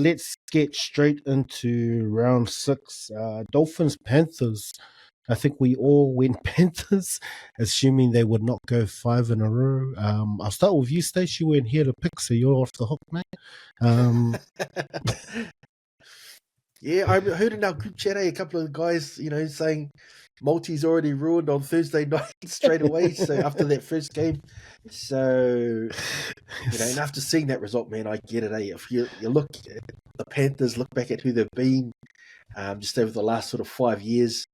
let's get straight into round 6. Dolphins Panthers. I think we all went Panthers, assuming they would not go 5 in a row. I'll start with you, Stace. You weren't here to pick, so you're off the hook, mate. Yeah, I heard in our group chat a couple of guys, saying Multi's already ruined on Thursday night straight away. So after that first game, so and after seeing that result, man, I get it. If you look at the Panthers, look back at who they've been, just over the last sort of 5 years,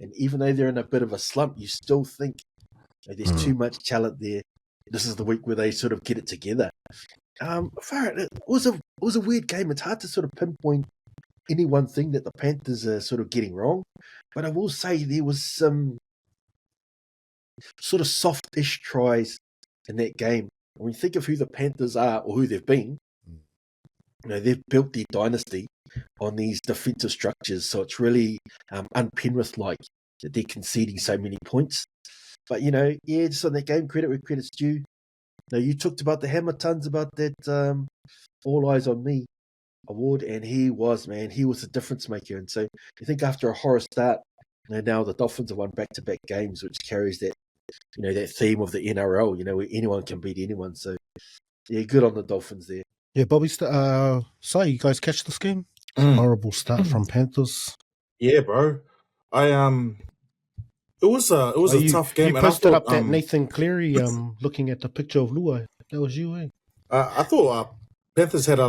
and even though they're in a bit of a slump, you still think there's too much talent there. This is the week where they sort of get it together. It was a weird game. It's hard to sort of pinpoint any one thing that the Panthers are sort of getting wrong, but I will say there was some sort of soft-ish tries in that game. When you think of who the Panthers are or who they've been, they've built their dynasty on these defensive structures, so it's really un-Penrith-like that they're conceding so many points. But, just on that game, credit where credit's due. Now, you talked about the hammer tons about that All Eyes on Me award, and he was a difference maker. And so I think after a horror start, now the Dolphins have won back-to-back games, which carries that, that theme of the NRL, where anyone can beat anyone. So, yeah, good on the Dolphins there. Yeah, Bobby, so you guys catch this game? Horrible start from Panthers. Yeah, bro. It was a tough game. You posted up that Nathan Cleary looking at the picture of Luai. That was you, eh? I thought Panthers had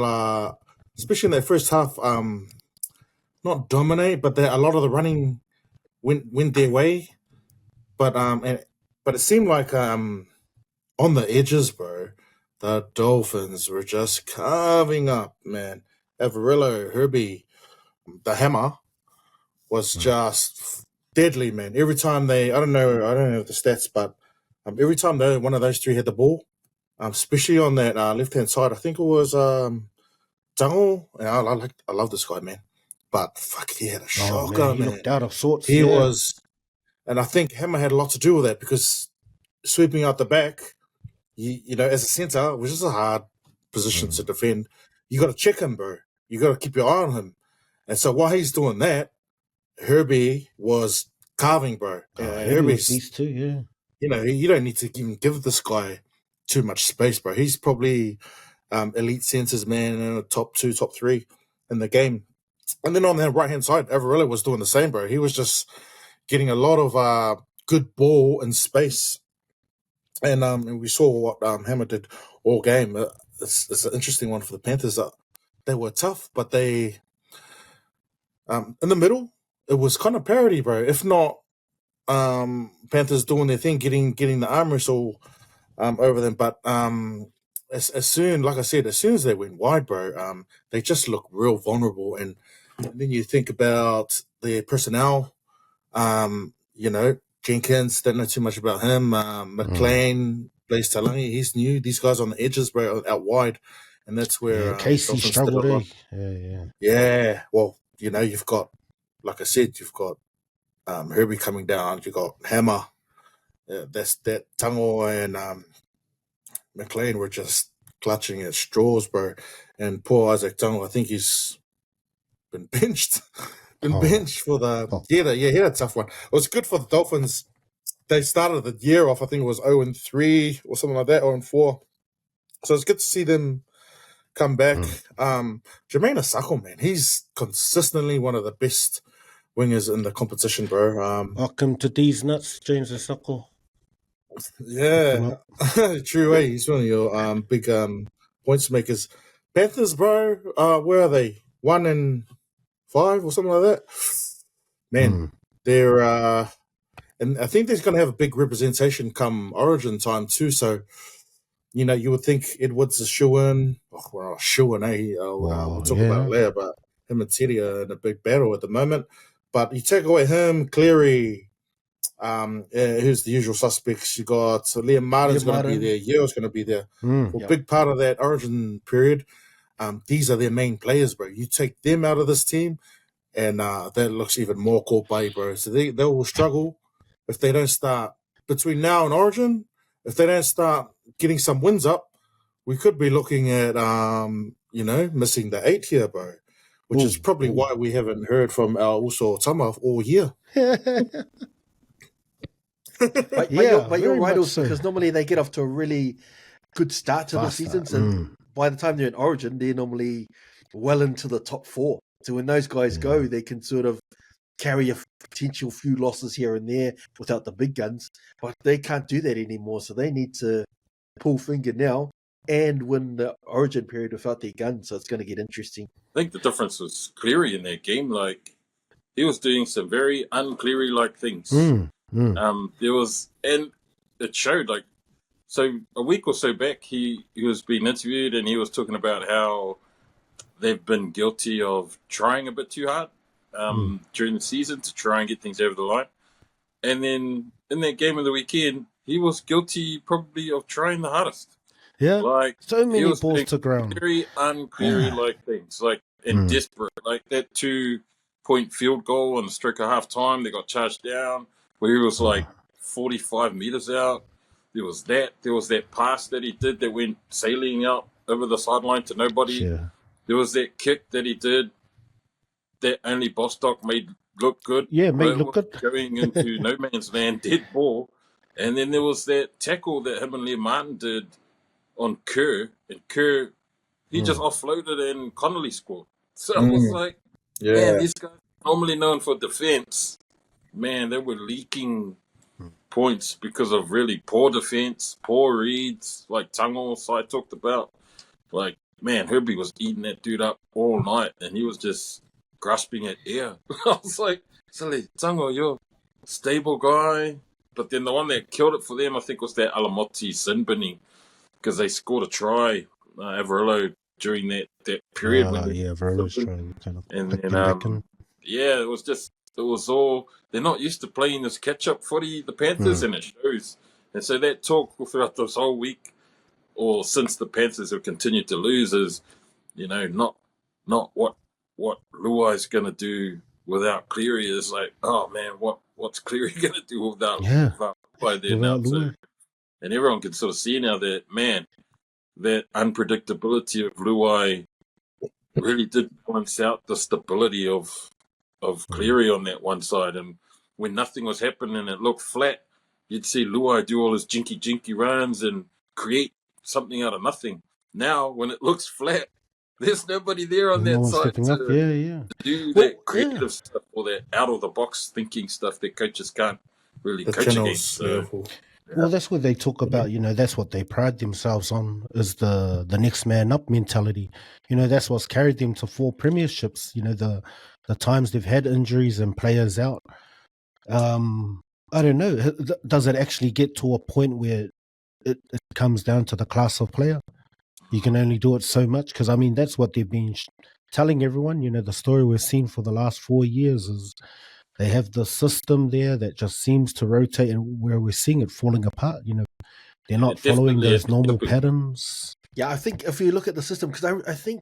especially in their first half, not dominate, but a lot of the running went their way. But it seemed like on the edges, bro, the Dolphins were just carving up, man. Averillo, Herbie, the hammer was just deadly, man. Every time I don't know the stats, but every time one of those three had the ball, especially on that left-hand side, I think it was Tango. I love this guy, man. But fuck, he had a shocker, man. He looked out of sorts. He was, and I think Hammer had a lot to do with that because sweeping out the back, as a centre, which is a hard position to defend, you got to check him, bro. You got to keep your eye on him. And so while he's doing that, Herbie was carving, bro. Herbie's these two, yeah. You don't need to even give this guy too much space, bro. He's probably elite centres, man, in the top 2, top 3 in the game. And then on the right-hand side, Averillo was doing the same, bro. He was just getting a lot of good ball and space. And we saw what Hammer did all game. It's an interesting one for the Panthers. They were tough, but they in the middle, it was kind of parity, bro. If not, Panthers doing their thing, getting the arm wrestle over them. But as soon as they went wide, bro, they just look real vulnerable. And then you think about their personnel, Jenkins, don't know too much about him. McLean, Blaze Talangi, he's new. These guys on the edges, bro, out wide. And that's where Casey struggled. Yeah. Well, you've got, like I said, you've got Herbie coming down. You've got Hammer. That's that Tango and McLean were just clutching at straws, bro. And poor Isaac Tango, I think he's been benched. Benched for he had a tough one. It was good for the Dolphins. They started the year off, I think it was 0-3 or something like that, 0-4. So it's good to see them come back. Jermaine Asako, man, he's consistently one of the best wingers in the competition, bro. Welcome to these nuts, James Asako. Yeah, true. He's one of your big points makers. Panthers, bro. Where are they? 1-5 or something like that. Man, they're and I think they're going to have a big representation come Origin time too. So, you would think Edwards is shoe-in. We'll talk about it later, but him and Teddy are in a big battle at the moment. But you take away him, Cleary, who's the usual suspects. You got Liam Martin's going to be there. Yeo's going to be there. For a big part of that Origin period. These are their main players, bro. You take them out of this team, and that looks even more cold by, bro. So they will struggle if they don't start between now and Origin. If they don't start getting some wins up, we could be looking at missing the 8 here, bro. Which is probably why we haven't heard from our Uso Tama all year. But you're right also, because normally they get off to a really good start to the season. So by the time they're in Origin, they're normally well into the top 4. So when those guys go, they can sort of carry a potential few losses here and there without the big guns. But they can't do that anymore. So they need to pull finger now and win the Origin period without their guns. So it's going to get interesting. I think the difference was Cleary in that game. Like, he was doing some very un-Cleary-like things. There was, and it showed, like, so a week or so back, he was being interviewed and he was talking about how they've been guilty of trying a bit too hard during the season to try and get things over the line. And then in that game of the weekend, he was guilty probably of trying the hardest. Yeah, like so many balls to ground. Very un-Cleary-like things, like, and desperate. Like that 2-point field goal on the stroke of half time, they got charged down, where he was like 45 meters out. There was that pass that he did that went sailing out over the sideline to nobody. Sure. There was that kick that he did that only Bostock made look good. Yeah, made look good. Going into no man's land, dead ball. And then there was that tackle that him and Liam Martin did on Kerr. And Kerr, he just offloaded and Connolly scored. So I was like, man, these guys normally known for defense. Man, they were leaking points because of really poor defense, poor reads, like Tango I talked about. Like, man, Herbie was eating that dude up all night, and he was just grasping at air. I was like, Sally, Tango, you're a stable guy. But then the one that killed it for them, I think, was that Alamoti Sinbini, because they scored a try, Averillo, during that period. Averillo's trying kind of and then, it was all, they're not used to playing this catch-up footy, the Panthers, and it shows. And so that talk throughout this whole week, or since the Panthers have continued to lose, is, not what Luai's going to do without Cleary. Is like, oh man, what's Cleary going to do without Luai there now? So, and everyone can sort of see now that, man, that unpredictability of Luai really did balance out the stability of Cleary on that one side. And when nothing was happening and it looked flat, you'd see Luai do all his jinky runs and create something out of nothing. Now, when it looks flat, there's nobody there on that side to do that creative stuff or that out-of-the-box thinking stuff that coaches can't really coach against. So, well, that's what they talk about. That's what they pride themselves on, is the next man up mentality. That's what's carried them to 4 premierships. The times they've had injuries and players out. I don't know. Does it actually get to a point where it comes down to the class of player? You can only do it so much, because, that's what they've been telling everyone. The story we've seen for the last 4 years is they have the system there that just seems to rotate, and where we're seeing it falling apart. They're not following those normal patterns. Yeah, I think if you look at the system, because I think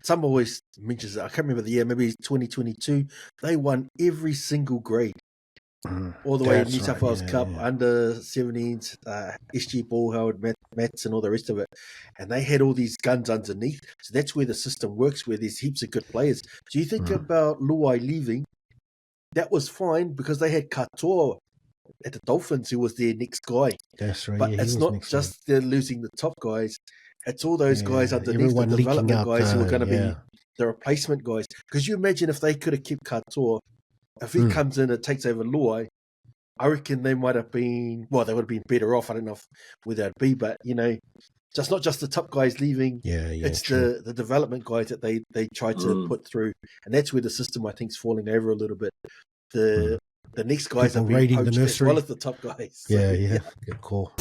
some always mentions it, I can't remember the year, maybe 2022, they won every single grade. All the way in New South Wales Cup, under 17s, SG Ball, Howard, Mats, and all the rest of it. And they had all these guns underneath. So that's where the system works, where there's heaps of good players. So you think about Luai leaving, that was fine because they had Katoa at the Dolphins, who was their next guy. That's right. But it's not just they're losing the top guys. It's all those guys underneath, the development guys who are going to be the replacement guys. Because you imagine if they could have kept Katoa, if he comes in and takes over Luai, I reckon they might have been, they would have been better off. I don't know where they'd be, but, just not just the top guys leaving. It's the development guys that they try to put through. And that's where the system, I think, is falling over a little bit. The next guys are being poached as well as the top guys. Good call.